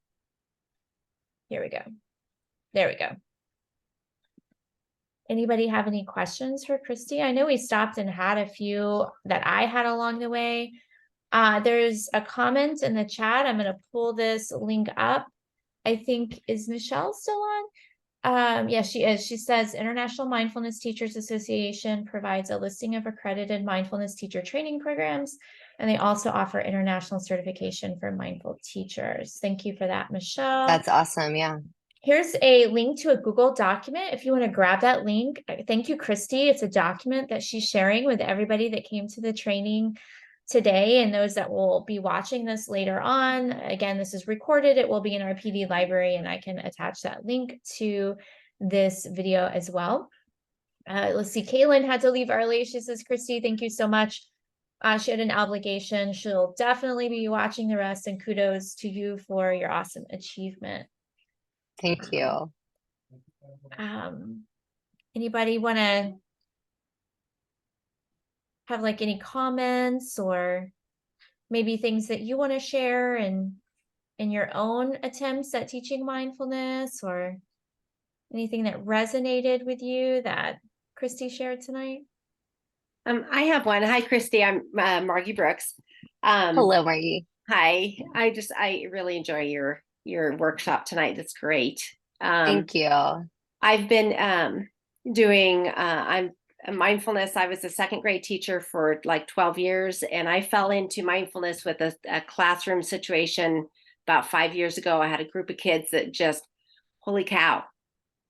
Speaker 1: Here we go. There we go. Anybody have any questions for Christy? I know we stopped and had a few that I had along the way. There's a comment in the chat. I'm going to pull this link up. I think, is Michelle still on? Yeah, she is. She says International Mindfulness Teachers Association provides a listing of accredited mindfulness teacher training programs, and they also offer international certification for mindful teachers. Thank you for that, Michelle.
Speaker 2: That's awesome. Yeah.
Speaker 1: Here's a link to a Google document. If you want to grab that link, thank you, Christy. It's a document that she's sharing with everybody that came to the training today and those that will be watching this later on. Again, this is recorded. It will be in our PD library, and I can attach that link to this video as well. Let's see. Kaylin had to leave early. She says, Christy, thank you so much. She had an obligation. She'll definitely be watching the rest, and kudos to you for your awesome achievement.
Speaker 2: Thank you.
Speaker 1: Um, Anybody want to have like any comments or maybe things that you want to share in your own attempts at teaching mindfulness, or anything that resonated with you that Christy shared tonight?
Speaker 3: I have one. Hi, Christy. I'm Margie Brooks.
Speaker 2: Hello, Margie.
Speaker 3: Hi. I really enjoy your workshop tonight. That's great.
Speaker 2: Thank you.
Speaker 3: I've been doing I'm a mindfulness. I was a second grade teacher for like 12 years, and I fell into mindfulness with a classroom situation about 5 years ago. I had a group of kids that just, holy cow,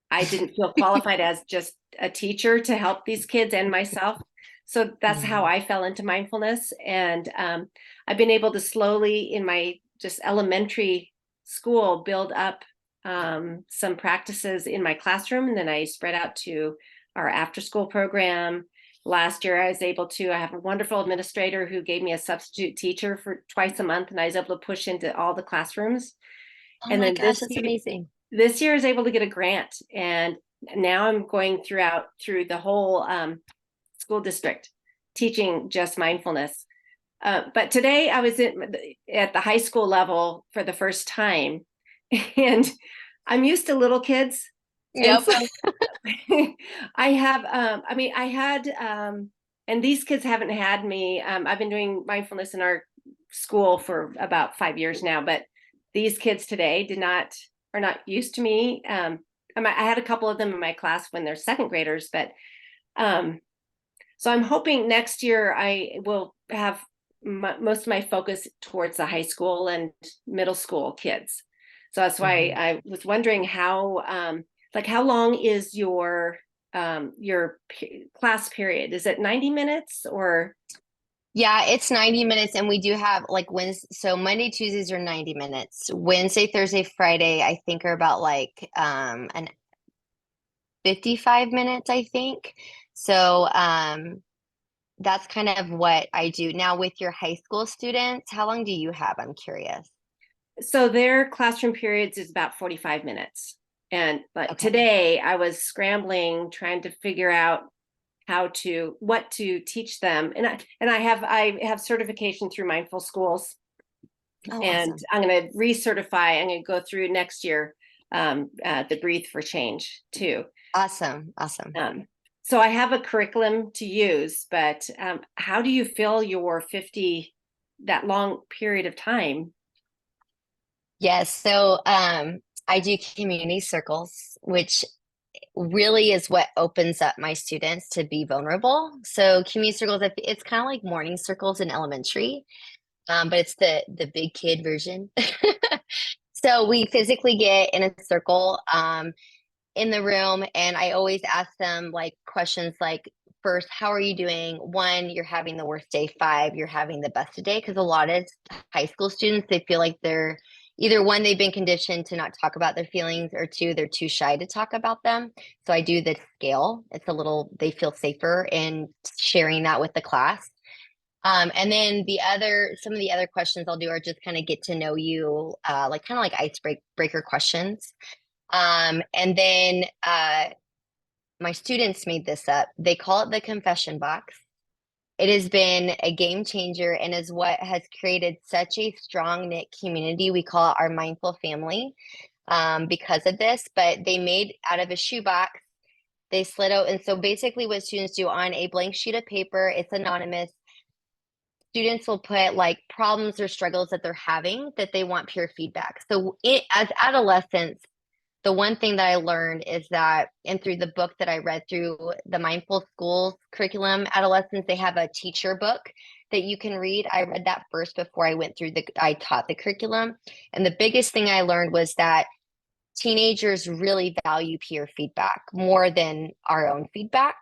Speaker 3: I didn't feel qualified as just a teacher to help these kids and myself. So that's how I fell into mindfulness. And I've been able to slowly in my just elementary school build up some practices in my classroom. And then I spread out to our after school program. Last year, I have a wonderful administrator who gave me a substitute teacher for twice a month, and I was able to push into all the classrooms.
Speaker 2: Oh
Speaker 3: And
Speaker 2: my
Speaker 3: then
Speaker 2: gosh, that's amazing.
Speaker 3: this year I was able to get a grant, and now I'm going through the whole school district teaching just mindfulness. But today I was at the high school level for the first time, and I'm used to little kids. And
Speaker 2: Yep.
Speaker 3: so I had, and these kids haven't had me. I've been doing mindfulness in our school for about 5 years now, but these kids today are not used to me. I had a couple of them in my class when they're second graders, but so I'm hoping next year I will have most of my focus towards the high school and middle school kids. So that's why I was wondering how long is your class period? Is it 90 minutes or?
Speaker 2: Yeah, it's 90 minutes, and we do have like Wednesday. So Monday, Tuesdays are 90 minutes. Wednesday, Thursday, Friday, I think are about like an 55 minutes, I think. So that's kind of what I do. Now with your high school students, how long do you have? I'm curious.
Speaker 3: So their classroom periods is about 45 minutes. And but
Speaker 2: Okay.
Speaker 3: today I was scrambling, trying to figure out what to teach them. And I have certification through Mindful Schools.
Speaker 2: Oh,
Speaker 3: And
Speaker 2: awesome.
Speaker 3: I'm going to recertify. I'm going to go through next year the Breathe for Change too.
Speaker 2: Awesome. Awesome.
Speaker 3: So I have a curriculum to use, but how do you fill your 50 that long period of time?
Speaker 2: Yes. So I do community circles, which really is what opens up my students to be vulnerable. So community circles, it's kind of like morning circles in elementary, but it's the big kid version. So we physically get in a circle in the room, and I always ask them like questions like, first, how are you doing? One, you're having the worst day. Five, you're having the best day. Because a lot of high school students, they feel like they're either one, they've been conditioned to not talk about their feelings, or two, they're too shy to talk about them. So I do the scale. It's a little, they feel safer in sharing that with the class. And then some of the other questions I'll do are just kind of get to know you, like kind of like icebreaker questions. And then my students made this up. They call it the confession box. It has been a game changer and is what has created such a strong knit community. We call it our mindful family because of this. But they made out of a shoebox. They slid out. And so basically, what students do on a blank sheet of paper, it's anonymous. Students will put like problems or struggles that they're having that they want peer feedback. So as adolescents, the one thing that I learned is that, and through the book that I read through the Mindful Schools curriculum, adolescents, they have a teacher book that you can read. I read that first before I taught the curriculum. And the biggest thing I learned was that teenagers really value peer feedback more than our own feedback.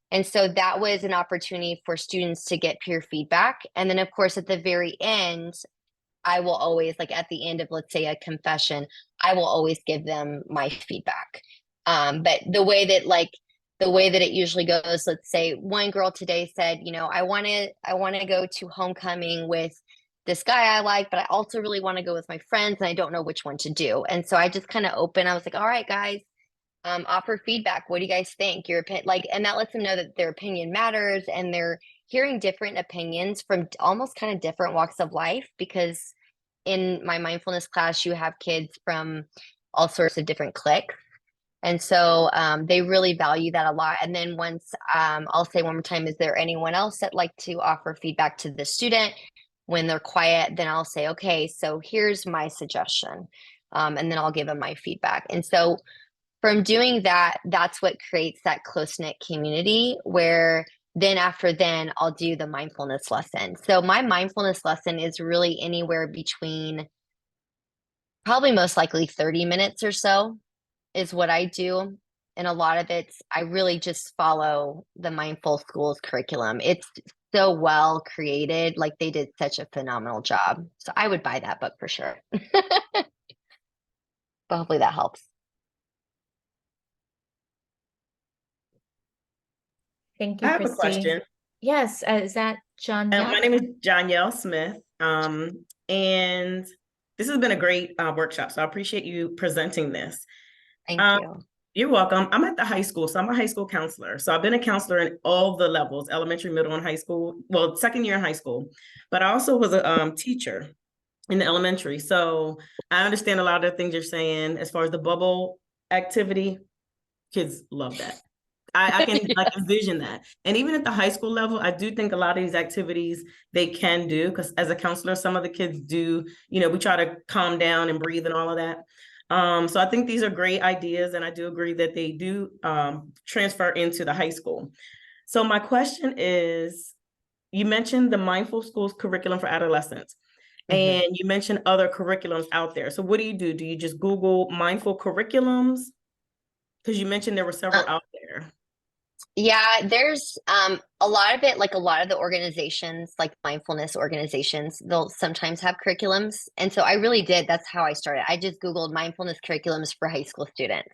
Speaker 2: And so that was an opportunity for students to get peer feedback. And then, of course, at the very end, I will always, like at the end of, let's say, a confession, I will always give them my feedback. But the way that it usually goes, let's say one girl today said, I want to go to homecoming with this guy I like, but I also really want to go with my friends and I don't know which one to do. And so I just kind of I was like, all right, guys, offer feedback. What do you guys think? Your opinion, like, and that lets them know that their opinion matters and they're hearing different opinions from almost kind of different walks of life, because in my mindfulness class, you have kids from all sorts of different cliques. And so they really value that a lot. And then once I'll say one more time, is there anyone else that like to offer feedback to the student? When they're quiet, then I'll say, okay, so here's my suggestion. And then I'll give them my feedback. And so from doing that, that's what creates that close-knit community where then I'll do the mindfulness lesson. So my mindfulness lesson is really anywhere between probably most likely 30 minutes or so is what I do. And a lot of I really just follow the Mindful Schools curriculum. It's so well created. Like they did such a phenomenal job. So I would buy that book for sure. But hopefully that helps.
Speaker 1: Thank
Speaker 4: I
Speaker 1: you,
Speaker 4: have a
Speaker 1: Christy.
Speaker 4: question.
Speaker 1: Yes, is that John?
Speaker 4: My name is Johnyelle Smith, and this has been a great workshop, so I appreciate you presenting this.
Speaker 2: Thank you.
Speaker 4: You're welcome. I'm at the high school, so I'm a high school counselor. So I've been a counselor in all the levels, elementary, middle, and high school. Well, second year in high school, but I also was a teacher in the elementary. So I understand a lot of the things you're saying as far as the bubble activity. Kids love that. I can like envision that. And even at the high school level, I do think a lot of these activities they can do, because as a counselor, some of the kids do, we try to calm down and breathe and all of that. So I think these are great ideas, and I do agree that they do transfer into the high school. So my question is, you mentioned the Mindful Schools curriculum for adolescents, and you mentioned other curriculums out there. So what do? Do you just Google mindful curriculums? Because you mentioned there were several out there.
Speaker 2: Yeah, there's a lot of it, like a lot of the organizations, like mindfulness organizations, they'll sometimes have curriculums. And so that's how I started. I just Googled mindfulness curriculums for high school students.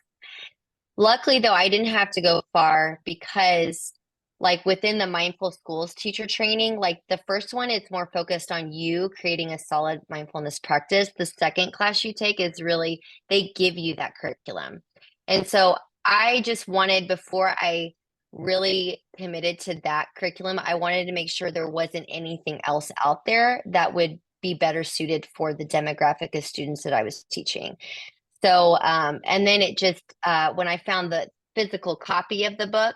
Speaker 2: Luckily, though, I didn't have to go far because like within the mindful schools teacher training, like the first one is more focused on you creating a solid mindfulness practice. The second class you take is really, they give you that curriculum. And so I just wanted, before I really committed to that curriculum, I wanted to make sure there wasn't anything else out there that would be better suited for the demographic of students that I was teaching. So, and then it just, when I found the physical copy of the book,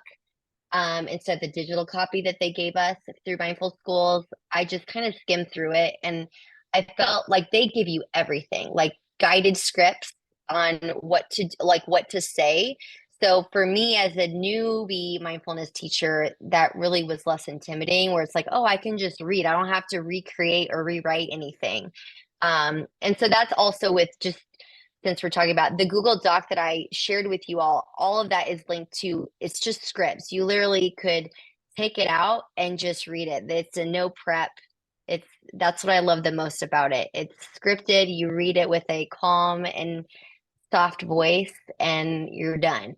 Speaker 2: instead of the digital copy that they gave us through Mindful Schools, I just kind of skimmed through it and I felt like they give you everything. Like guided scripts on what to say. So for me as a newbie mindfulness teacher, that really was less intimidating, where it's like, oh, I can just read. I don't have to recreate or rewrite anything. And so that's also with, just since we're talking about the Google Doc that I shared with you all of that is linked to, it's just scripts. You literally could take it out and just read it. It's a no prep. That's what I love the most about it. It's scripted. You read it with a calm and soft voice and you're done.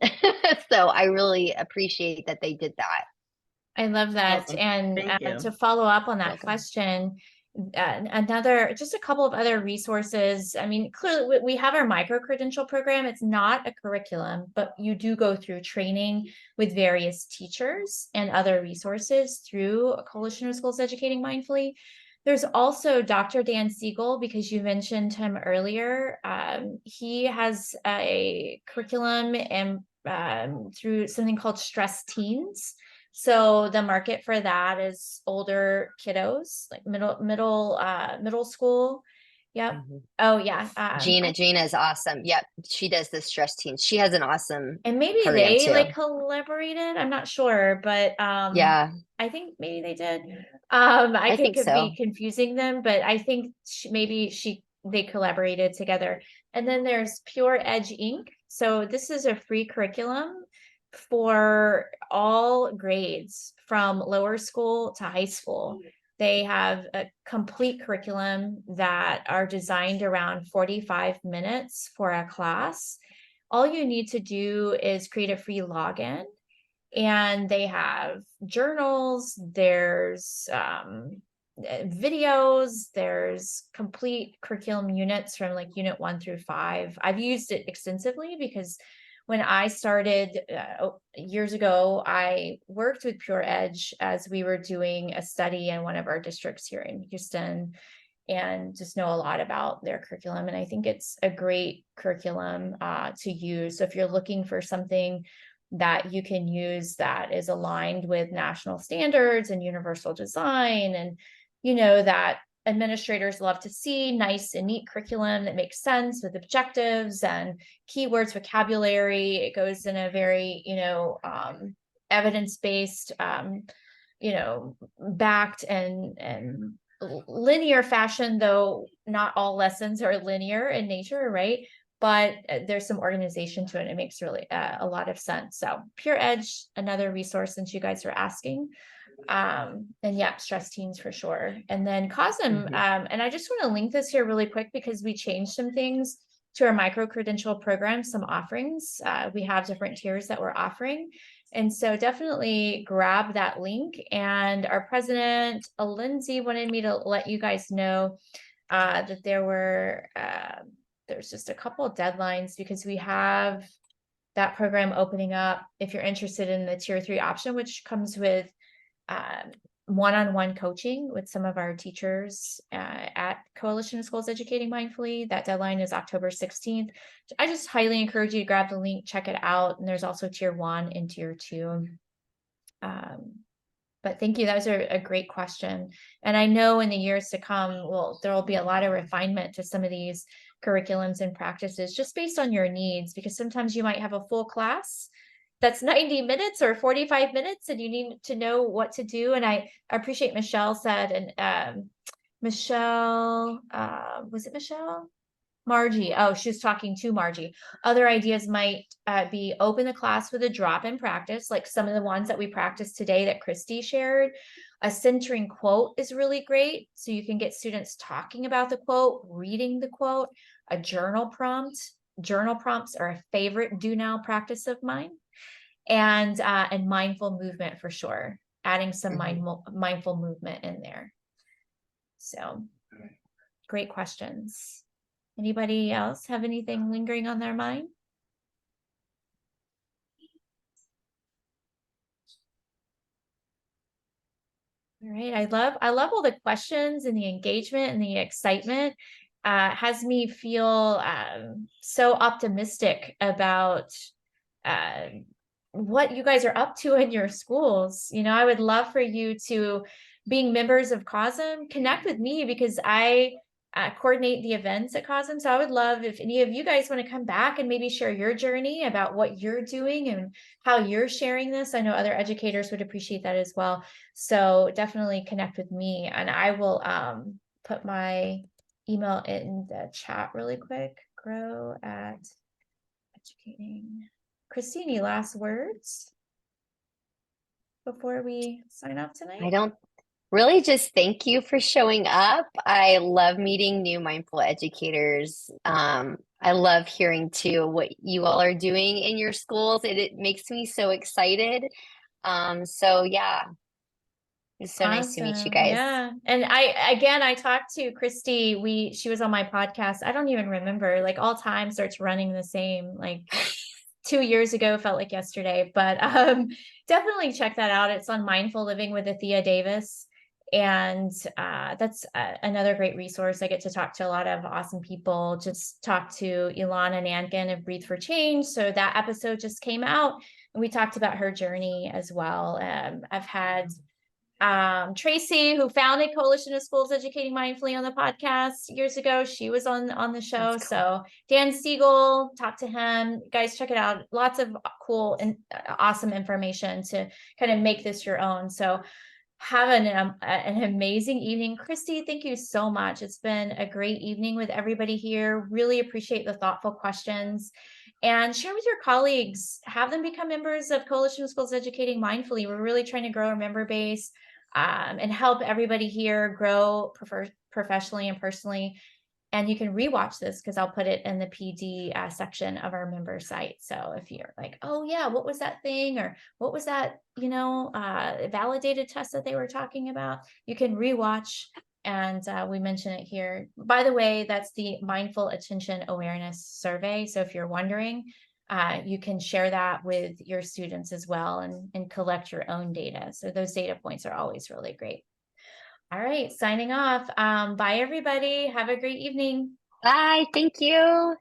Speaker 2: So I really appreciate that they did that.
Speaker 1: I love that.
Speaker 4: Awesome.
Speaker 1: And
Speaker 4: Thank you.
Speaker 1: to follow up on that
Speaker 2: Welcome.
Speaker 1: question, just a couple of other resources. I mean, clearly we have our micro-credential program. It's not a curriculum, but you do go through training with various teachers and other resources through a Coalition of Schools Educating Mindfully. There's also Dr. Dan Siegel, because you mentioned him earlier. He has a curriculum and through something called Stress Teens. So the market for that is older kiddos, like middle school. Yep.
Speaker 2: Mhm.
Speaker 1: Oh yeah.
Speaker 2: Gina is awesome. Yep. She does the stress teams. She has an awesome
Speaker 1: And maybe
Speaker 2: program
Speaker 1: they
Speaker 2: too.
Speaker 1: like collaborated. I'm not sure, but
Speaker 2: Yeah,
Speaker 1: I think maybe they did.
Speaker 2: I think
Speaker 1: could
Speaker 2: so.
Speaker 1: be confusing them, but I think they collaborated together. And then there's Pure Edge Inc. So this is a free curriculum for all grades from lower school to high school. They have a complete curriculum that are designed around 45 minutes for a class. All you need to do is create a free login, and they have journals, there's videos, there's complete curriculum units from like unit 1 through 5. I've used it extensively because when I started years ago, I worked with Pure Edge as we were doing a study in one of our districts here in Houston, and just know a lot about their curriculum. And I think it's a great curriculum to use. So if you're looking for something that you can use that is aligned with national standards and universal design, and that administrators love to see, nice and neat curriculum that makes sense with objectives and keywords, vocabulary. It goes in a very, evidence-based, backed and linear fashion, though not all lessons are linear in nature, right? But there's some organization to it. It makes really a lot of sense. So Pure Edge, another resource since you guys are asking. And yeah, Stress Teens for sure. And then COSM, and I just want to link this here really quick because we changed some things to our micro-credential program, some offerings. We have different tiers that we're offering. And so definitely grab that link. And our president, Lindsay, wanted me to let you guys know that there's just a couple of deadlines because we have that program opening up if you're interested in the tier 3 option, which comes with one-on-one coaching with some of our teachers at Coalition of Schools Educating Mindfully. That deadline is October 16th. I just highly encourage you to grab the link, check it out. And there's also tier 1 and tier 2. But thank you. That was a great question. And I know in the years to come, there will be a lot of refinement to some of these curriculums and practices just based on your needs, because sometimes you might have a full class that's 90 minutes or 45 minutes and you need to know what to do. And I appreciate Michelle said, and Michelle, was it Michelle? Margie. Oh, she was talking to Margie. Other ideas might be open the class with a drop-in practice, like some of the ones that we practiced today that Christy shared. A centering quote is really great. So you can get students talking about the quote, reading the quote, a journal prompt. Journal prompts are a favorite do now practice of mine. And mindful movement for sure. Adding some mindful movement in there. So great questions. Anybody else have anything lingering on their mind? All right. I love all the questions and the engagement and the excitement. Has me feel so optimistic about what you guys are up to in your schools. I would love for you to, being members of COSM, connect with me because I coordinate the events at COSM. So I would love if any of you guys want to come back and maybe share your journey about what you're doing and how you're sharing this. I know other educators would appreciate that as well. So definitely connect with me, and I will put my email in the chat really quick. Grow at educating. Christy, any last words before we sign off tonight?
Speaker 2: I don't really, just thank you for showing up. I love meeting new mindful educators. I love hearing too what you all are doing in your schools. It makes me so excited. So yeah, it's so nice to meet you
Speaker 1: Awesome.
Speaker 2: guys.
Speaker 1: Yeah. And I talked to Christy. She was on my podcast. I don't even remember, like all time starts running the same, like 2 years ago, felt like yesterday, but definitely check that out. It's on Mindful Living with Athea Davis. And that's another great resource. I get to talk to a lot of awesome people. Just talked to Ilana Nankin of Breathe for Change. So that episode just came out and we talked about her journey as well. I've had Tracy, who founded Coalition of Schools Educating Mindfully on the podcast years ago. She was on the show.
Speaker 2: That's cool.
Speaker 1: So Dan Siegel, talk to him. Guys, check it out. Lots of cool and awesome information to kind of make this your own. So have an amazing evening. Christy, thank you so much. It's been a great evening with everybody here. Really appreciate the thoughtful questions. And share with your colleagues, have them become members of Coalition of Schools Educating Mindfully. We're really trying to grow our member base and help everybody here grow professionally and personally. And you can rewatch this because I'll put it in the PD section of our member site. So if you're like, oh yeah, what was that thing? Or what was that, validated test that they were talking about? You can rewatch, and we mention it here. By the way, that's the Mindful Attention Awareness Survey. So if you're wondering, you can share that with your students as well and collect your own data. So those data points are always really great. All right, signing off. Bye, everybody. Have a great evening.
Speaker 2: Bye. Thank you.